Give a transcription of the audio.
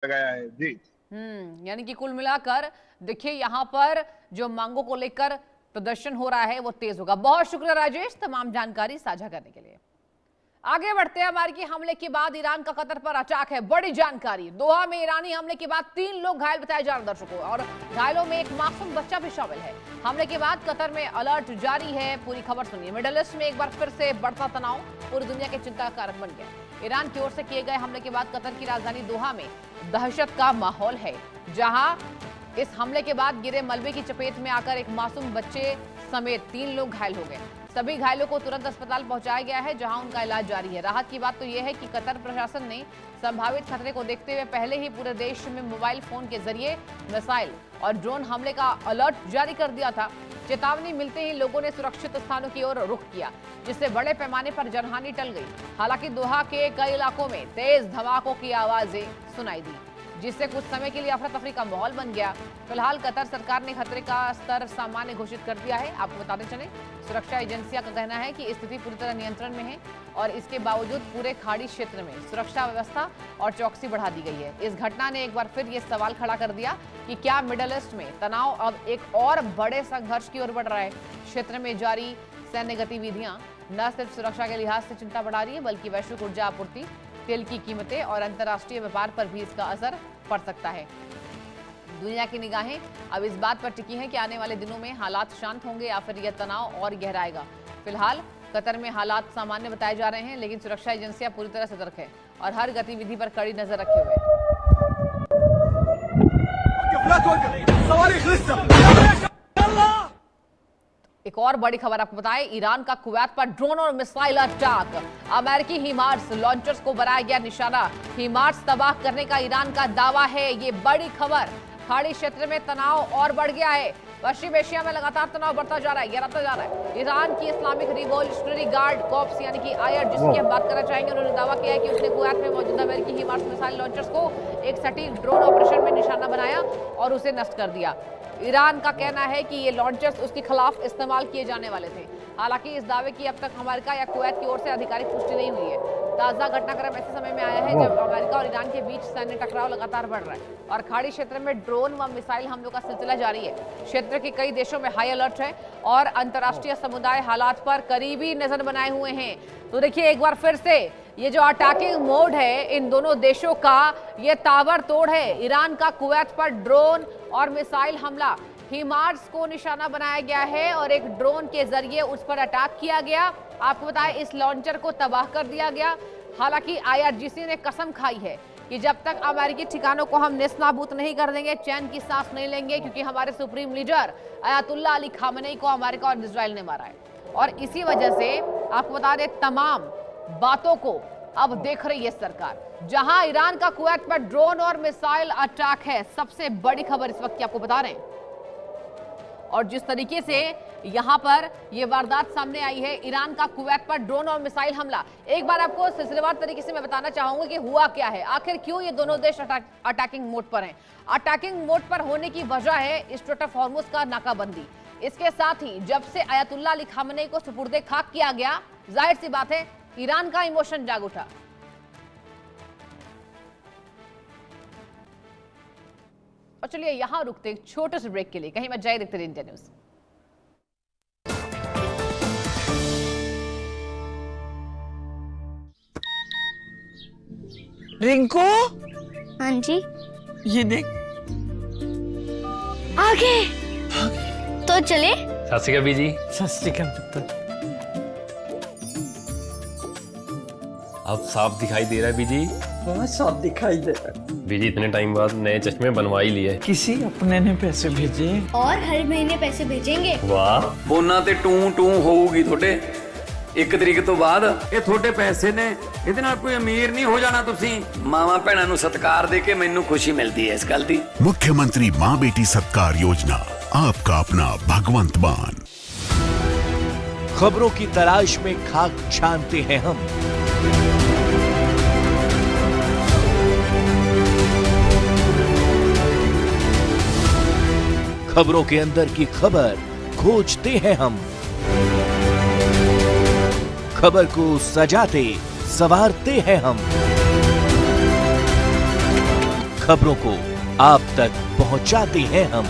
गया है जी। यानी कि कुल मिलाकर देखिए यहाँ पर जो मांगों को लेकर प्रदर्शन हो रहा है वो तेज होगा। बहुत शुक्रिया राजेश तमाम जानकारी साझा करने के लिए। आगे बढ़ते हैं। अमेरिकी हमले के बाद ईरान का कतर पर अटैक है, बड़ी जानकारी। दोहा में ईरानी हमले के बाद 3 लोग घायल बताए जा रहे दर्शकों, और घायलों में एक मासूम बच्चा भी शामिल है। हमले के बाद कतर में अलर्ट जारी है। पूरी खबर सुनिए। मिडल ईस्ट में एक बार फिर से बढ़ता तनाव पूरी दुनिया के चिंता का कारक बन गया। ईरान की ओर से किए गए हमले के बाद कतर की राजधानी दोहा में दहशत का माहौल है, जहां इस हमले के बाद गिरे मलबे की चपेट में आकर एक मासूम बच्चे समेत 3 लोग घायल हो गए। सभी घायलों को तुरंत अस्पताल पहुंचाया गया है, जहां उनका इलाज जारी है। राहत की बात तो यह है कि कतर प्रशासन ने संभावित खतरे को देखते हुए पहले ही पूरे देश में मोबाइल फोन के जरिए मिसाइल और ड्रोन हमले का अलर्ट जारी कर दिया था। चेतावनी मिलते ही लोगों ने सुरक्षित स्थानों की ओर रुख किया, जिससे बड़े पैमाने पर जनहानि टल गई। हालांकि दोहा के कई इलाकों में तेज धमाकों की आवाजें सुनाई दी, जिससे कुछ समय के लिए अफरा तफरी का माहौल बन गया। फिलहाल कतर सरकार ने खतरे का स्तर सामान्य घोषित कर दिया है। आपको बताते चलें, सुरक्षा एजेंसियों का कहना है कि स्थिति पूरी तरह नियंत्रण में है, और इसके बावजूद पूरे खाड़ी क्षेत्र में सुरक्षा व्यवस्था और चौकसी बढ़ा दी गई है। इस घटना ने एक बार फिर ये सवाल खड़ा कर दिया कि क्या मिडल ईस्ट में तनाव अब एक और बड़े संघर्ष की ओर बढ़ रहा है। क्षेत्र में जारी सैन्य गतिविधियां न सिर्फ सुरक्षा के लिहाज से चिंता बढ़ा रही है, बल्कि वैश्विक ऊर्जा आपूर्ति, तेल की कीमतें और अंतर्राष्ट्रीय व्यापार पर भी इसका असर पड़ सकता है। दुनिया की निगाहें अब इस बात पर टिकी हैं कि आने वाले दिनों में हालात शांत होंगे या फिर यह तनाव और गहराएगा। फिलहाल कतर में हालात सामान्य बताए जा रहे हैं, लेकिन सुरक्षा एजेंसियां पूरी तरह सतर्क है और हर गतिविधि पर कड़ी नजर रखे हुए हैं। एक और बड़ी खबर आपको बताएं, ईरान का कुवैत पर ड्रोन और मिसाइल अटैक। अमेरिकी हिमार्स लॉन्चर्स को बनाया गया निशाना। हिमार्स तबाह करने का ईरान का दावा है। ये बड़ी खबर। खाड़ी क्षेत्र में तनाव और बढ़ गया है। पश्चिम एशिया में लगातार तनाव बढ़ता जा रहा है, गिरता जा रहा है। ईरान की इस्लामिक रिवॉल्यूशनरी गार्ड कॉर्प्स यानी कि आईआर, जिसकी हम बात करना चाहेंगे, उन्होंने दावा किया है कि उसने कुवैत में मौजूद अमेरिकी हिमार्स मिसाइल लॉन्चर्स को एक सटीक ड्रोन ऑपरेशन में निशाना बनाया और उसे नष्ट कर दिया। ईरान का कहना है कि ये लॉन्चर्स उसके खिलाफ इस्तेमाल किए जाने वाले थे। हालांकि इस दावे की अब तक अमेरिका या कुवैत की ओर से आधिकारिक पुष्टि नहीं हुई है। ताजा घटनाक्रम ऐसे समय में आया है जब अमेरिका और ईरान के बीच सैन्य टकराव लगातार बढ़ रहा है और खाड़ी क्षेत्र में ड्रोन व मिसाइल हमलों का सिलसिला जारी है। क्षेत्र के कई देशों में हाई अलर्ट है और अंतर्राष्ट्रीय समुदाय हालात पर करीबी नजर बनाए हुए हैं। तो देखिए, एक बार फिर से ये जो अटैकिंग मोड है इन दोनों देशों का, ये ताबड़तोड़ है। ईरान का कुवैत पर ड्रोन और मिसाइल हमला, हिमार्स को निशाना बनाया गया है और एक ड्रोन के जरिए उस पर अटैक किया गया। आपको बताएं, इस लॉन्चर को तबाह कर दिया गया। हालांकि आईआरजीसी ने कसम खाई है कि जब तक अमेरिकी ठिकानों को हम नेस्तनाबूद नहीं कर देंगे, चैन की सांस नहीं लेंगे, क्योंकि हमारे supreme leader Ayatollah Ali Khamenei को अमेरिका और इजराइल ने मारा है। और इसी वजह से आपको बता दें, तमाम बातों को अब देख रही है सरकार। जहां ईरान का कुवैत पर ड्रोन और मिसाइल अटैक है, सबसे बड़ी खबर इस वक्त की आपको बता रहे हैं। और जिस तरीके से यहां पर यह वारदात सामने आई है, ईरान का कुवैत पर ड्रोन और मिसाइल हमला, एक बार आपको सिलसिलेवार तरीके से मैं बताना चाहूंगा कि हुआ क्या है, आखिर क्यों ये दोनों देश अटैकिंग मोड पर हैं। अटैकिंग मोड पर होने की वजह है स्ट्रेट ऑफ हॉर्मुज का नाकाबंदी। इसके साथ ही जब से अयातुल्ला अली खामेनी को सुपुर्दे खाक किया गया, जाहिर सी बात है ईरान का इमोशन जाग उठा। और चलिए यहां रुकते एक छोटे से ब्रेक के लिए, कहीं मत जाइए, देखते रहिए इंडिया न्यूज। रिंकू, हाँ जी, ये देख, आगे तो चले। सत श्री अकाल बीजी। सत श्री अकाल पुत्र। अब साफ दिखाई दे रहा है बीजी। बहुत साफ दिखाई दे रहा है। बीजी इतने टाइम बाद नए चश्मे बनवा ही लिए। किसी अपने ने पैसे भेजे और हर महीने पैसे भेजेंगे। वाह, ਫੋਨਾਂ ਤੇ ਟੂ ਟੂ ਹੋਊਗੀ ਤੁਹਾਡੇ 1 ਤਰੀਕ ਤੋਂ ਬਾਅਦ। ਇਹ ਤੁਹਾਡੇ ਪੈਸੇ ਨੇ, ਇਹਦੇ ਨਾਲ ਕੋਈ ਅਮੀਰ ਨਹੀਂ ਹੋ ਜਾਣਾ ਤੁਸੀਂ। ਮਾਵਾਂ ਭੈਣਾਂ ਨੂੰ ਸਤਿਕਾਰ ਦੇ ਕੇ ਮੈਨੂੰ ਖੁਸ਼ੀ ਮਿਲਦੀ ਹੈ ਇਸ ਗੱਲ ਦੀ। मुख्यमंत्री माँ बेटी सत्कार योजना, आपका अपना भगवंत मान। खबरों की तलाश में खाक छानते हैं हम, खबरों के अंदर की खबर खोजते हैं हम, खबर को सजाते संवारते हैं हम, खबरों को आप तक पहुंचाते हैं हम।